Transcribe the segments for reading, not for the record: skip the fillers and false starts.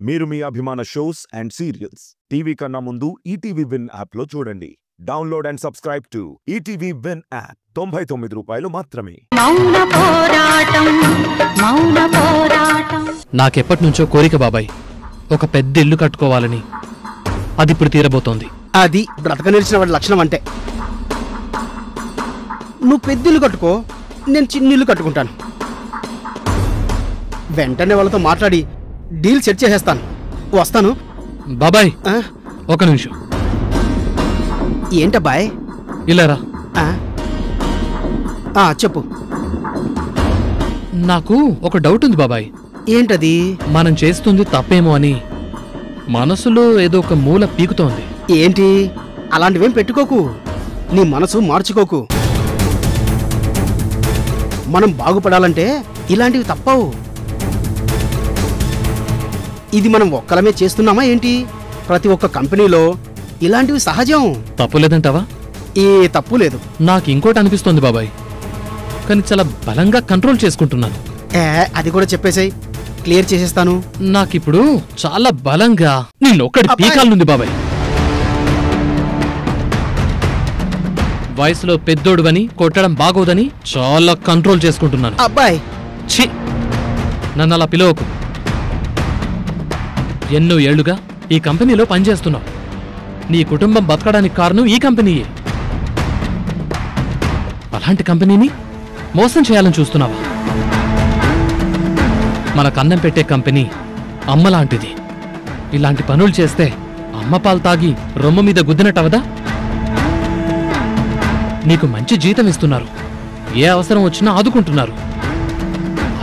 మీరు మీ అభిమాన shows and serials TV కన్నా ముందు ఈటీవీ విన్ యాప్ లో చూడండి. Download and subscribe to ETV win app. 99 రూపాయలు మాత్రమే. నాకెప్పటి నుంచో కోరిక బాబాయ్, ఒక పెద్ద ఇల్లు కట్టుకోవాలని. అది ఇప్పుడు తీరబోతోంది. అది బ్రతక నేర్చిన వాడి లక్షణం అంటే. నువ్వు పెద్ద ఇల్లు కట్టుకో, నేను చిన్న ఇల్లు కట్టుకుంటాను. వెంటనే వాళ్ళతో మాట్లాడి డీల్ సెట్ చేసేస్తాను. వస్తాను బాబాయ్. ఒక నిమిషం. ఏంటబ్బాయ్? ఇలారా. చెప్పు. నాకు ఒక డౌట్ ఉంది బాబాయ్. ఏంటది? మనం చేస్తుంది తప్పేమో అని మనసులో ఏదో ఒక మూల పీకుతోంది. ఏంటి? అలాంటివేం పెట్టుకోకు, నీ మనసు మార్చుకోకు. మనం బాగుపడాలంటే ఇలాంటివి తప్పవు. ఇది మనం ఒక్కలమే చేస్తున్నామా ఏంటి? ప్రతి ఒక్క కంపెనీలో ఇలాంటివి సహజం. తప్పు లేదంటావా? ఏ తప్పు లేదు. నాకు ఇంకోటి అనిపిస్తోంది బాబాయ్, కానీ చాలా బలంగా కంట్రోల్ చేసుకుంటున్నాను. అది కూడా చెప్పేసాయి, క్లియర్ చేసేస్తాను. నాకిప్పుడు చాలా బలంగా నిన్నొక్కడి పీకాలనుంది బాబాయ్. వయసులో పెద్దోడువని కొట్టడం బాగోదని చాలా కంట్రోల్ చేసుకుంటున్నాను. అబ్బాయ్ ఛీ, నన్ను అలా పిలవకు. ఎన్నో ఏళ్లుగా ఈ కంపెనీలో పనిచేస్తున్నావు. నీ కుటుంబం బతకడానికి కారణం ఈ కంపెనీయే. అలాంటి కంపెనీని మోసం చేయాలని చూస్తున్నావా? మనకు అన్నం పెట్టే కంపెనీ అమ్మలాంటిది. ఇలాంటి పనులు చేస్తే అమ్మ పాలు తాగి రొమ్మ మీద గుద్దినట్టవదా? నీకు మంచి జీతం ఇస్తున్నారు, ఏ అవసరం వచ్చినా ఆదుకుంటున్నారు.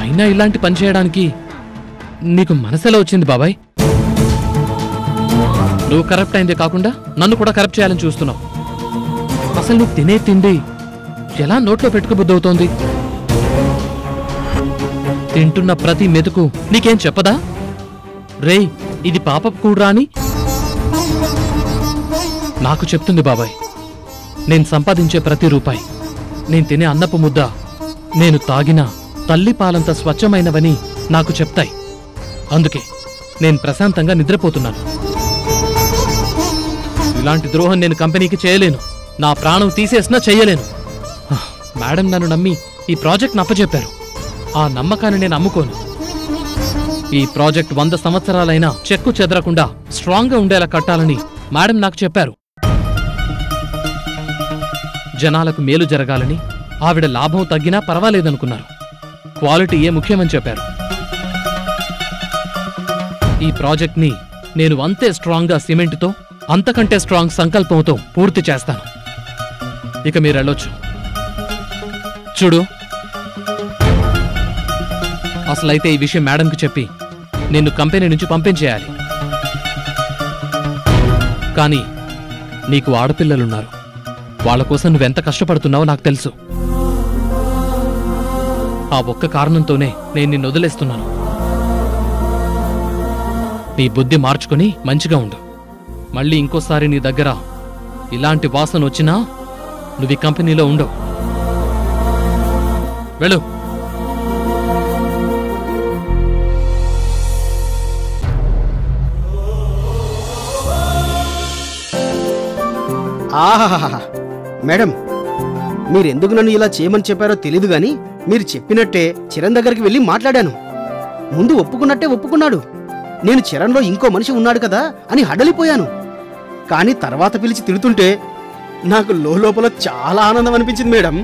అయినా ఇలాంటి పని చేయడానికి నీకు మనసెలా వచ్చింది బాబాయ్? నువ్వు కరప్ట్ అయిందే కాకుండా నన్ను కూడా కరప్ట్ చేయాలని చూస్తున్నావు. అసలు నువ్వు తినే తిండి ఎలా నోట్లో పెట్టుకోబుద్దవుతోంది? తింటున్న ప్రతి మెతుకు నీకేం చెప్పదా? రేయ్, ఇది పాపపు కూడ్రా అని నాకు చెప్తుంది బాబాయ్. నేను సంపాదించే ప్రతి రూపాయి, నేను తినే అన్నపు ముద్ద, నేను తాగిన తల్లి పాలంత స్వచ్ఛమైనవని నాకు చెప్తాయి. అందుకే నేను ప్రశాంతంగా నిద్రపోతున్నాను. ఇలాంటి ద్రోహం నేను కంపెనీకి చేయలేను. నా ప్రాణం తీసేసినా చెయ్యలేను. మేడం నన్ను నమ్మి ఈ ప్రాజెక్ట్ నప్పచెప్పారు. ఆ నమ్మకాన్ని నేను అమ్ముకోను. ఈ ప్రాజెక్ట్ 100 సంవత్సరాలైనా చెక్కు చెదరకుండా స్ట్రాంగ్గా ఉండేలా కట్టాలని మేడం నాకు చెప్పారు. జనాలకు మేలు జరగాలని, ఆవిడ లాభం తగ్గినా పర్వాలేదనుకున్నారు. క్వాలిటీయే ముఖ్యమని చెప్పారు. ఈ ప్రాజెక్ట్ని నేను అంతే స్ట్రాంగ్గా సిమెంట్తో, అంతకంటే స్ట్రాంగ్ సంకల్పంతో పూర్తి చేస్తాను. ఇక మీరు వెళ్ళొచ్చు. చూడు, అసలైతే ఈ విషయం మేడంకి చెప్పి నిన్ను కంపెనీ నుంచి పంపించేయాలి. కానీ నీకు ఆడపిల్లలున్నారు. వాళ్ళ కోసం నువ్వెంత కష్టపడుతున్నావో నాకు తెలుసు. ఆ ఒక్క కారణంతోనే నేను నిన్ను వదిలేస్తున్నాను. నీ బుద్ధి మార్చుకుని మంచిగా ఉండు. మళ్ళీ ఇంకోసారి నీ దగ్గర ఇలాంటి వాసన వచ్చినా నువ్వు ఈ కంపెనీలో ఉండవు. వెళ్ళు. ఆహాహా, మేడం, మీరెందుకు నన్ను ఇలా చేయమని చెప్పారో తెలీదు గాని మీరు చెప్పినట్టే చరణ్ దగ్గరికి వెళ్ళి మాట్లాడాను. ముందు ఒప్పుకున్నట్టే ఒప్పుకున్నాడు. నేను చరణ్లో ఇంకో మనిషి ఉన్నాడు కదా అని హడలిపోయాను. కానీ తర్వాత పిలిచి తిడుతుంటే నాకు లోపల చాలా ఆనందం అనిపించింది మేడం.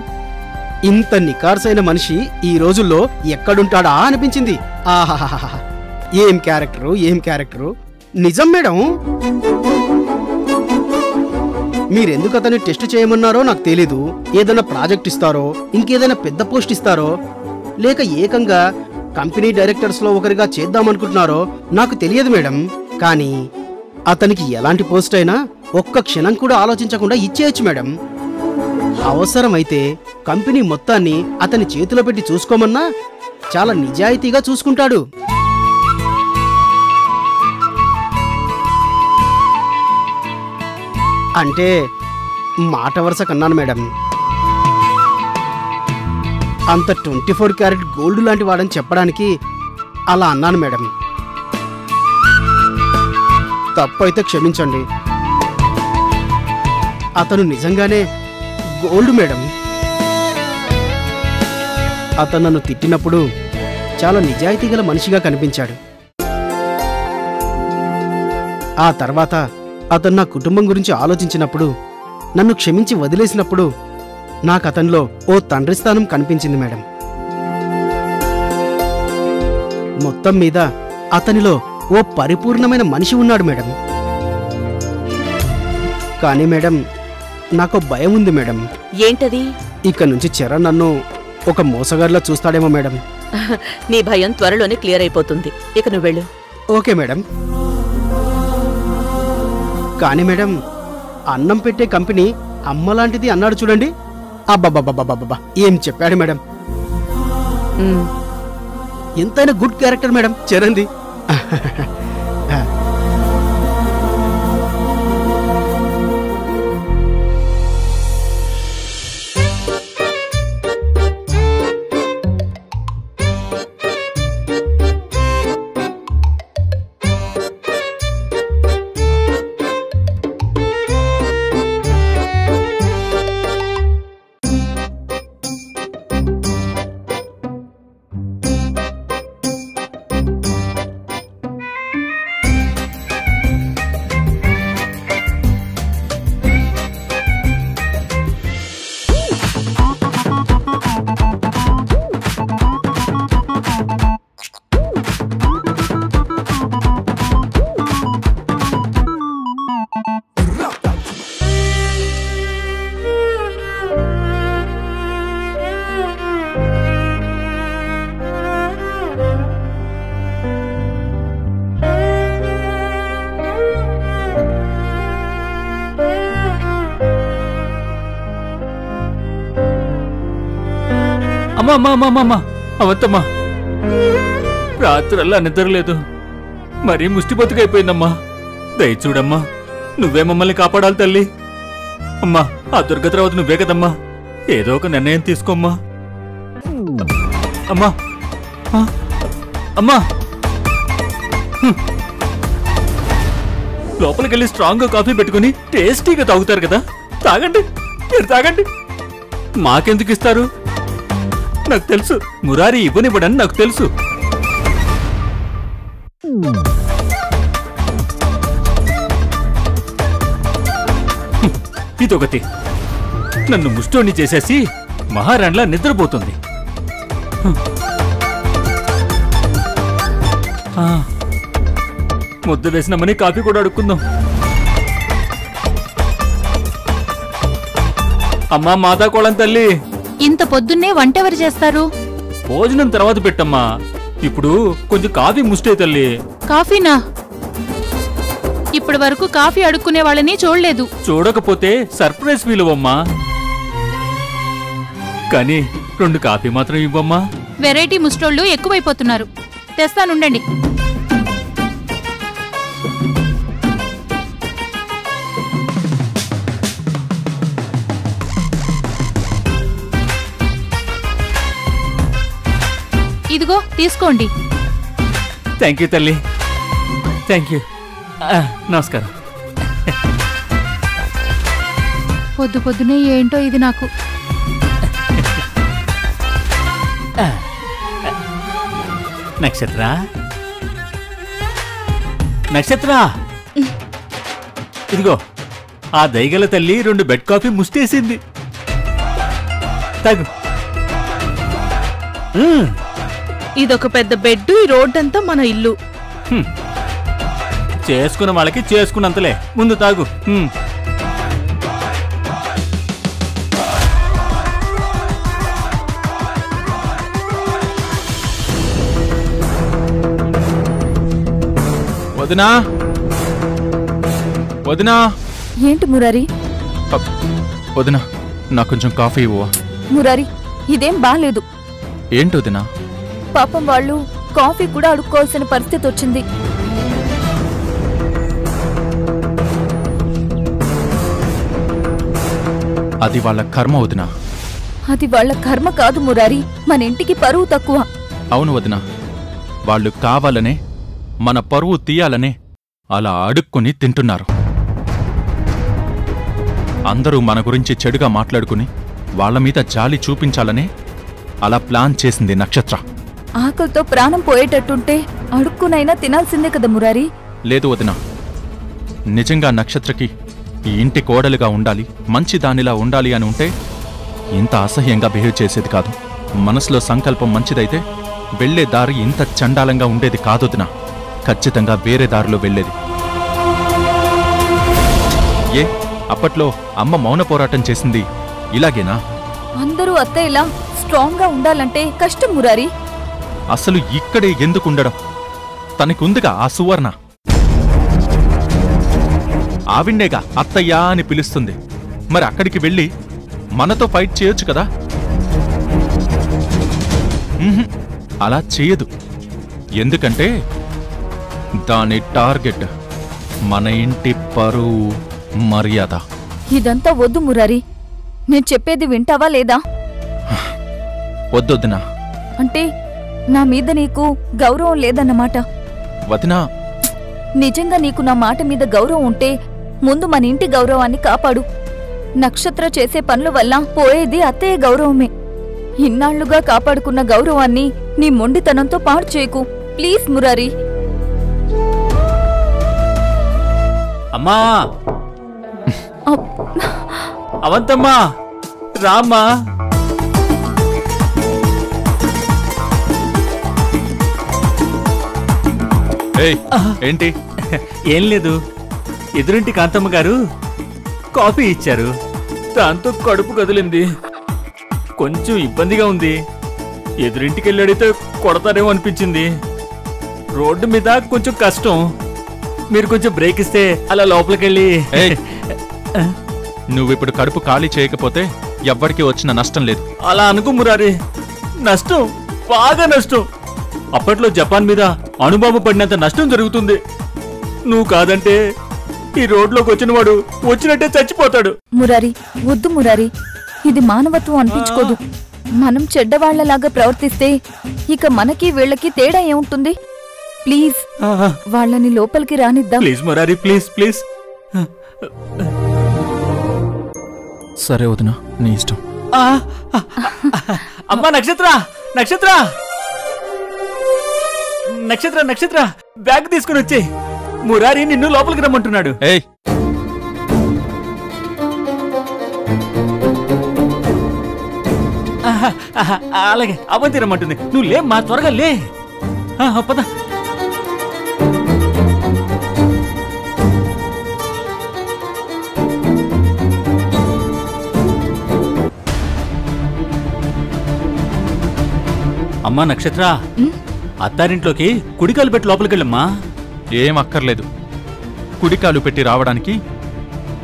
ఇంత నికార్సైన మనిషి ఈ రోజుల్లో ఎక్కడుంటాడా అనిపించింది. ఆహాహా, ఏం క్యారెక్టరు, ఏం క్యారెక్టరు. నిజం మేడం. మీరెందుకు అతన్ని టెస్ట్ చేయమన్నారో నాకు తెలీదు. ఏదైనా ప్రాజెక్ట్ ఇస్తారో, ఇంకేదైనా పెద్ద పోస్ట్ ఇస్తారో, లేక ఏకంగా కంపెనీ డైరెక్టర్స్ లో ఒకరిగా చేద్దామనుకుంటున్నారో నాకు తెలియదు మేడం. కానీ అతనికి ఎలాంటి పోస్ట్ అయినా ఒక్క క్షణం కూడా ఆలోచించకుండా ఇచ్చేయచ్చు మేడం. అవసరమైతే కంపెనీ మొత్తాన్ని అతని చేతిలో పెట్టి చూసుకోమన్నా చాలా నిజాయితీగా చూసుకుంటాడు. అంటే మాట వరుస కన్నాను మేడం. అంత 24 క్యారెట్ గోల్డ్ లాంటి వాడని చెప్పడానికి అలా అన్నాను మేడం. తప్పైతే క్షమించండి. అతను నిజంగానే గోల్డ్ మేడం. అతను నన్ను తిట్టినప్పుడు చాలా నిజాయితీ గల మనిషిగా కనిపించాడు. ఆ తర్వాత అతను నా కుటుంబం గురించి ఆలోచించినప్పుడు, నన్ను క్షమించి వదిలేసినప్పుడు నాకు అతనిలో ఓ తండ్రి స్థానం కనిపించింది మేడం. మొత్తం మీద అతనిలో ఓ పరిపూర్ణమైన మనిషి ఉన్నాడు మేడం. కానీ మేడం, నాకు భయం ఉంది మేడం. ఏంటది? ఇక నుంచి చరణ్ నన్ను ఒక మోసగాడిలా చూస్తాడేమో మేడం. నీ భయం త్వరలోనే క్లియర్ అయిపోతుంది. ఇక నువ్వు వెళ్ళు. Okay madam. కానీ మేడం, అన్నం పెట్టే కంపెనీ అమ్మలాంటిది అన్నాడు చూడండి. అబ్బబ్బబ్బబ్బబ్బబ్బా, ఏం చెప్పాడు మేడం. ఎంతైనా గుడ్ క్యారెక్టర్ మేడం చరణ్ది. అమ్మా అవత్తమ్మా, రాత్రల్లా నిద్రలేదు, మరీ ముష్టి బతుకైపోయిందమ్మా. దయచూడమ్మా, నువ్వే మమ్మల్ని కాపాడాలి తల్లి. అమ్మా, ఆ దుర్గతరావతి నువ్వే కదమ్మా, ఏదో ఒక నిర్ణయం తీసుకోమ్మా. అమ్మా అమ్మా, లోపలికెళ్ళి స్ట్రాంగ్ గా కాఫీ పెట్టుకుని టేస్టీగా తాగుతారు కదా, తాగండి, మీరు తాగండి. మాకెందుకు ఇస్తారు? నాకు తెలుసు, మురారి ఇవ్వనివ్వడని నాకు తెలుసు. ఇదొకటి, నన్ను ముష్టోణ్ణి చేసేసి మహారాణిలా నిద్రపోతుంది. ముద్ద వేసినామని కాఫీ కూడా అడుక్కుందాం. అమ్మా మాతాకోళం తల్లి, ఇంత పొద్దున్నే వంటెవరు చేస్తారు? భోజనం తర్వాత పెట్టమ్మా, ఇప్పుడు కొంచెం కాఫీ ముష్టే తల్లి. కాఫీనా? ఇప్పటి వరకు కాఫీ అడుక్కునే వాళ్ళని చూడలేదు. చూడకపోతే సర్ప్రైజ్ ఫీల్ అవ్వమ్మా, కానీ 2 కాఫీ మాత్రం ఇవ్వమ్మా. వెరైటీ ముస్టోళ్ళు ఎక్కువైపోతున్నారు. తెస్తానుండండి. ఇదిగో తీసుకోండి. థ్యాంక్ యూ తల్లి, థ్యాంక్ యూ. నమస్కారం. పొద్దు పొద్దునే ఏంటో ఇది నాకు. నక్షత్ర, నక్షత్ర, ఇదిగో ఆ దయగల తల్లి 2 బెడ్ కాఫీ ముష్టేసింది, తాగు. ఇదొక పెద్ద బెడ్, ఈ రోడ్డంతా మన ఇల్లు. చేసుకున్న వాళ్ళకి చేసుకున్నంతలే, ముందు తాగు. వదినా, వదినా. ఏంటి మురారి? వదినా, నాకు కొంచెం కాఫీ ఇవ్వవా? మురారి, ఇదేం బాలేదు. ఏంటి వదినా? పాపం వాళ్ళు కాఫీ కూడా అడుక్కోవాల్సిన పరిస్థితి వచ్చింది. అది వాళ్ళ కర్మ వదినా. అది వాళ్ళ కర్మ కాదు మురారి, మన ఇంటికి పరువు తక్కువ. అవును వదినా, వాళ్ళు కావాలనే మన పరువు తీయాలనే అలా అడుక్కుని తింటున్నారు. అందరూ మన గురించి చెడుగా మాట్లాడుకుని వాళ్ళ మీద జాలి చూపించాలనే అలా ప్లాన్ చేసింది నక్షత్ర. ఆకలితో ప్రాణం పోయేటట్టుంటే అడుక్కునైనా తినాల్సిందే కదా మురారి. లేదు వదినా, నిజంగా నక్షత్రకి ఈ ఇంటి కోడలుగా ఉండాలి, మంచి దానిలా ఉండాలి అని ఉంటే ఇంత అసహ్యంగా బిహేవ్ చేసేది కాదు. మనసులో సంకల్పం మంచిదైతే వెళ్లే దారి ఇంత చండాలంగా ఉండేది కాదొదినా. ఖచ్చితంగా వేరే దారిలో వెళ్లేది. ఏ అప్పట్లో అమ్మ మౌన పోరాటం చేసింది ఇలాగేనా? అందరూ అత్తయ్యలా స్ట్రాంగ్ గా ఉండాలంటే కష్టం మురారి. అసలు ఇక్కడే ఎందుకుండడం? తనకుందిగా ఆ సువర్ణ. ఆవిడ్నేగా అత్తయ్యా అని పిలుస్తుంది. మరి అక్కడికి వెళ్ళి మనతో ఫైట్ చేయొచ్చు కదా. అలా చేయదు. ఎందుకంటే దాని టార్గెట్ మన ఇంటి పరువు, మర్యాద. ఇదంతా వద్దు మురారి. నేను చెప్పేది వింటావా లేదా? వద్దొద్దునా. అంటే నా మీద నీకు గౌరవం లేదన్నమాట. వదినా, నిజంగా నీకు నా మాట మీద గౌరవం ఉంటే ముందు మన ఇంటి గౌరవాన్ని కాపాడు. నక్షత్ర చేసే పనుల వల్ల పోయేది అత్తయ్య గౌరవమే. ఇన్నాళ్లుగా కాపాడుకున్న గౌరవాన్ని నీ మొండితనంతో పాడు చేయకు ప్లీజ్ మురారి. అమ్మా, అవంతమ్మా, రామ్మా. ఏంటి? ఏం లేదు, ఎదురింటి కాంతమ్మ గారు కాఫీ ఇచ్చారు. దాంతో కడుపు కదిలింది. కొంచెం ఇబ్బందిగా ఉంది. ఎదురింటికెళ్ళి అడిగితే కొడతారేమో అనిపించింది. రోడ్డు మీద కొంచెం కష్టం. మీరు కొంచెం బ్రేక్ ఇస్తే అలా లోపలికెళ్ళి. నువ్విప్పుడు కడుపు ఖాళీ చేయకపోతే ఎవ్వడికి వచ్చిన నష్టం లేదు. అలా అనుకో మురారి, నష్టం, బాగా నష్టం. అప్పట్లో జపాన్ మీద అణుబాంబు పడినంత నష్టం జరుగుతుంది. నువ్వు కాదంటే ఈ రోడ్లోకి వచ్చినవాడు వచ్చినట్టే చచ్చిపోతాడు. మురారి వద్దు మురారి, ఇది మానవత్వం అనిపించుకోదు. మనం చెడ్డవాళ్లలాగా ప్రవర్తిస్తే ఇక మనకి వీళ్ళకి తేడా ఏముంటుంది? ప్లీజ్ వాళ్ళని లోపలికి రానిద్దాం. Please Murari, please please. సరే వదినా, నీ ఇష్టం. అమ్మా నక్షత్ర, నక్షత్ర, నక్షత్ర, నక్షత్ర, బ్యాగ్ తీసుకుని వచ్చే. మురారి నిన్ను లోపలికి రమ్మంటున్నాడు. ఏయ్, అలాగే అవంతి రమ్మంటుంది. నువ్వు లే మా, త్వరగా లే. పద. అమ్మా నక్షత్ర, అత్తారింట్లోకి కుడికాలు పెట్టి లోపలికెళ్ళమ్మా. ఏం అక్కర్లేదు. కుడికాలు పెట్టి రావడానికి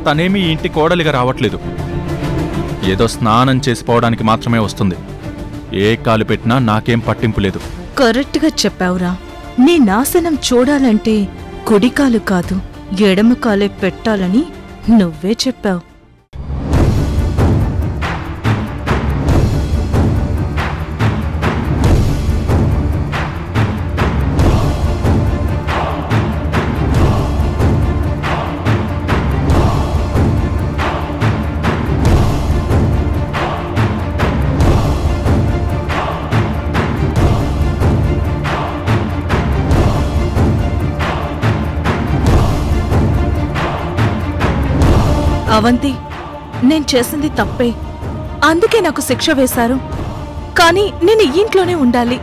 తనేమీ ఇంటి కోడలిగా రావట్లేదు. ఏదో స్నానం చేసిపోవడానికి మాత్రమే వస్తుంది. ఏ కాలు పెట్టినా నాకేం పట్టింపు లేదు. కరెక్ట్గా చెప్పావురా. నీ నాశనం చూడాలంటే కుడికాలు కాదు ఎడమ కాలే పెట్టాలని నువ్వే చెప్పావు. అవంతి, నేను చేసింది తప్పే. అందుకే నాకు శిక్ష వేశారు. కానీ నేను ఈ ఇంట్లోనే ఉండాలి.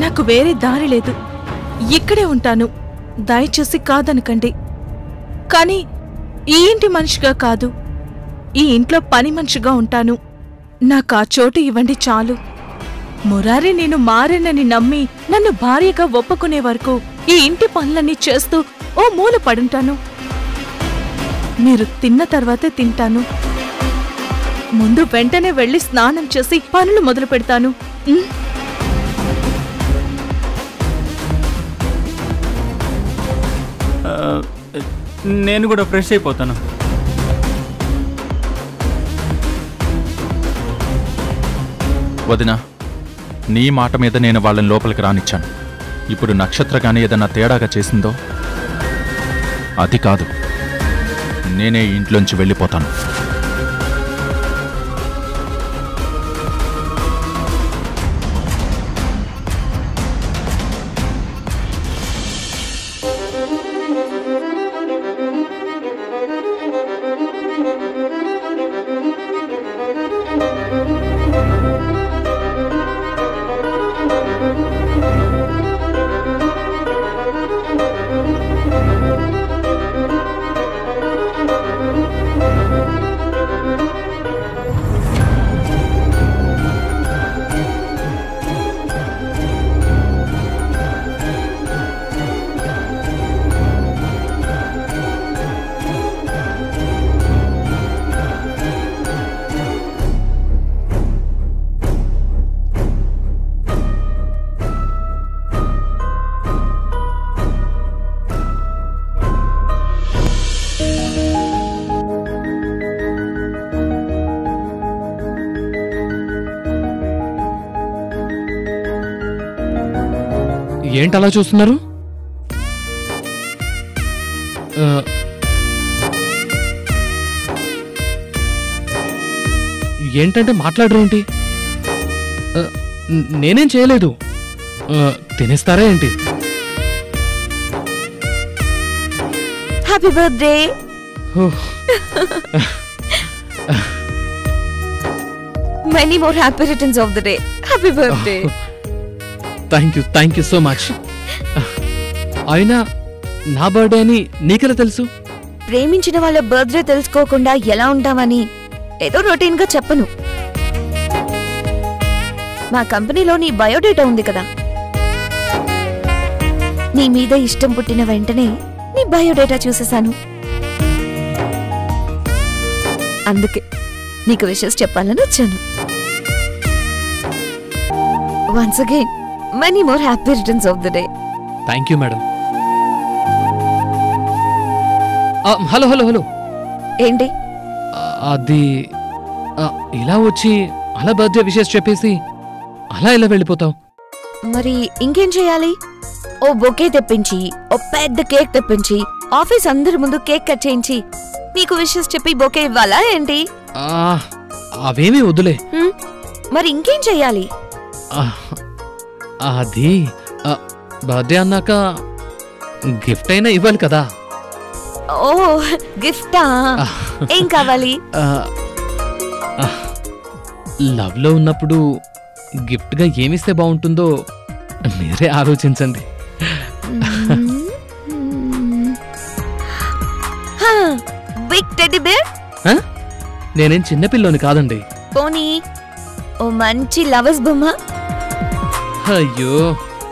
నాకు వేరే దారి లేదు. ఇక్కడే ఉంటాను. దయచేసి కాదనకండి. కానీ ఈ ఇంటి మనిషిగా కాదు, ఈ ఇంట్లో పని మనిషిగా ఉంటాను. నాకు ఆ చోటు ఇవ్వండి చాలు. మురారి నేను మారేనని నమ్మి నన్ను భార్యగా ఒప్పుకునే వరకు ఈ ఇంటి పనులన్నీ చేస్తూ ఓ మూల పడుంటాను. మీరు తిన్న తర్వాతే తింటాను. ముందు వెంటనే వెళ్లి స్నానం చేసి పనులు మొదలు పెడతాను. నేను కూడా ఫ్రెష్ అయిపోతాను. వదినా, నీ మాట మీద నేను వాళ్ళని లోపలికి రానిచ్చాను. ఇప్పుడు నక్షత్ర కానీ ఏదన్నా తేడాగా చేసిందో అది కాదు, నేనే ఇంట్లోంచి వెళ్ళిపోతాను. ఏంటలా చూస్తున్నారు? ఏంటంటే మాట్లాడరు ఏంటి? నేనేం చేయలేదు. తినేస్తారా ఏంటి? Happy birthday. Many more happy returns of the day. Happy birthday. Thank you so much. అయినా నా బర్త్డే అని నీకెలా తెలుసు? ప్రేమించిన వాళ్ళ బర్త్డే తెలుసుకోకుండా ఎలా ఉంటామని ఏదో రొటీన్ గా చెప్పను. మా కంపెనీలో నీ బయోడేటా ఉంది కదా, నీ మీద ఇష్టం పుట్టిన వెంటనే నీ బయోడేటా చూసేశాను. అందుకే నీకు విషెస్ చెప్పాలని వచ్చాను. Once again many more happy returns of the day. Thank you madam. Hello ఏంటి? అది ఇలా వచ్చి అలా బర్త్డే విషెస్ చెప్పేసి అలా ఇలా వెళ్ళిపోతావు? మరి ఇంకేం చేయాలి? ఓ బొకే తెప్పించి, ఓ పెద్ద కేక్ తెప్పించి, ఆఫీస్ అందరి ముందు కేక్ కట్ చేయించి నీకు విషెస్ చెప్పి బొకే ఇవ్వాలా ఏంటి? అవేమీ వద్దులే. మరి ఇంకేం చెయ్యాలి? అది బర్త్డే అన్నాక గిఫ్ట్ అయినా ఇవ్వాలి కదా. ఓ గిఫ్టా? ఏం కావాలి? లవ్ లో ఉన్నప్పుడు గిఫ్ట్ గా ఏమిస్తే బాగుంటుందో మీరే ఆలోచించండి. Big teddy bear? నేనేం చిన్నపిల్లోని కాదండి. పోనీ ఓ మంచి లవర్స్ బొమ్మ? అయ్యో,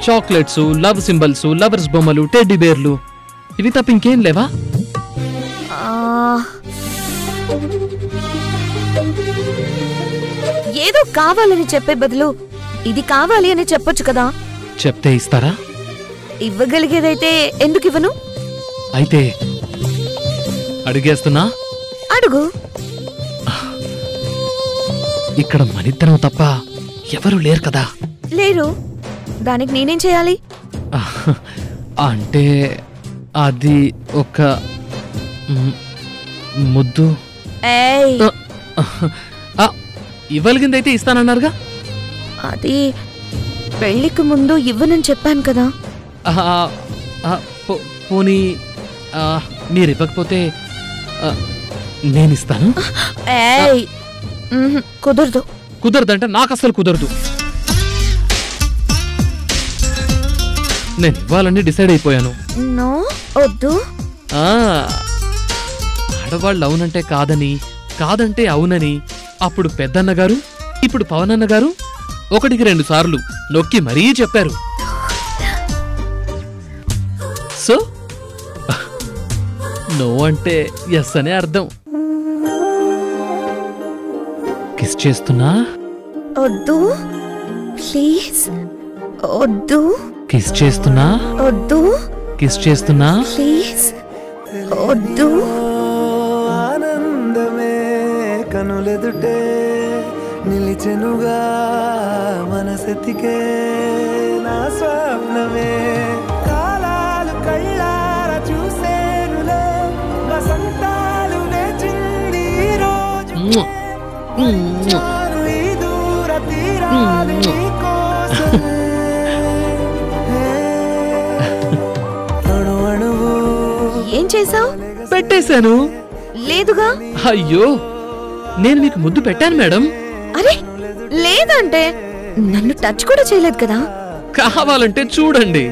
చాక్లెట్స్, లవ్ సింబల్స్, లవర్స్ బొమ్మలు, టెడ్డీ బేర్లు ఇవి తప్ప ఇంకేం లేవా? ఏదో కావాలని చెప్పే బదులు ఇది కావాలి అని చెప్పొచ్చు కదా. చెప్తే ఇస్తారా? ఇవ్వగలిగేదైతే ఎందుకు ఇవ్వను? అయితే అడిగేస్తున్నా. అడుగు. ఇక్కడ మనిద్దరం తప్ప ఎవరు లేరు కదా? లేరు. దానికి నేనేం చేయాలి? అంటే అది ఒక ముద్దు. ఇవ్వలిగిందైతే ఇస్తానన్నారుగా. అది పెళ్లికి ముందు ఇవ్వనని చెప్పాను కదా. పోనీ మీరు ఇవ్వకపోతే నేనిస్తాను. కుదరదు. కుదరదంటే నాకు అసలు కుదరదు. నేను ఇవ్వాలని డిసైడ్ అయిపోయాను. నో, వద్దు. ఆడవాళ్ళు అవునంటే కాదని, కాదంటే అవునని అప్పుడు పెద్దన్న గారు, ఇప్పుడు పవనన్న గారు 1-2 సార్లు నొక్కి మరీ చెప్పారు. సో నో అంటే ఎస్ అనే అర్థం. కిస్ చేస్తున్నా. వద్దు ప్లీజ్. వద్దు. కిస్ చేస్తున్నా. వద్దు. కిస్ చేస్తున్నా. ప్లీజ్ వద్దు. ఆనందమే కనులెదుటే నిలిచెనుగా మనసెతికే నా స్వప్నమే కాలాలు కళ్ళార చూసేనులే ఏం చేసావు? పెట్టేశాను. లేదుగా. అయ్యో, నేను మీకు ముద్దు పెట్టాను మేడం. అరే లేదంటే నన్ను టచ్ కూడా చేయలేదు కదా. కావాలంటే చూడండి.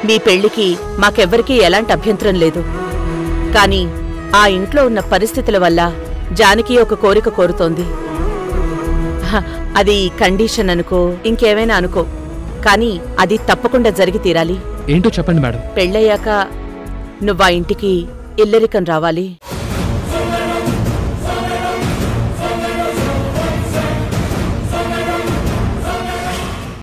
మీ పెళ్లికి మాకెవ్వరికీ ఎలాంటి అభ్యంతరం లేదు. కాని ఆ ఇంట్లో ఉన్న పరిస్థితుల వల్ల జానకి ఒక కోరిక కోరుతోంది. అది కండిషన్ అనుకో, ఇంకేమైనా అనుకో, కానీ అది తప్పకుండా జరిగి తీరాలి. ఏంటో చెప్పండి మేడం. పెళ్ళయ్యాక నువ్వా ఇంటికి ఇల్లరికం రావాలి.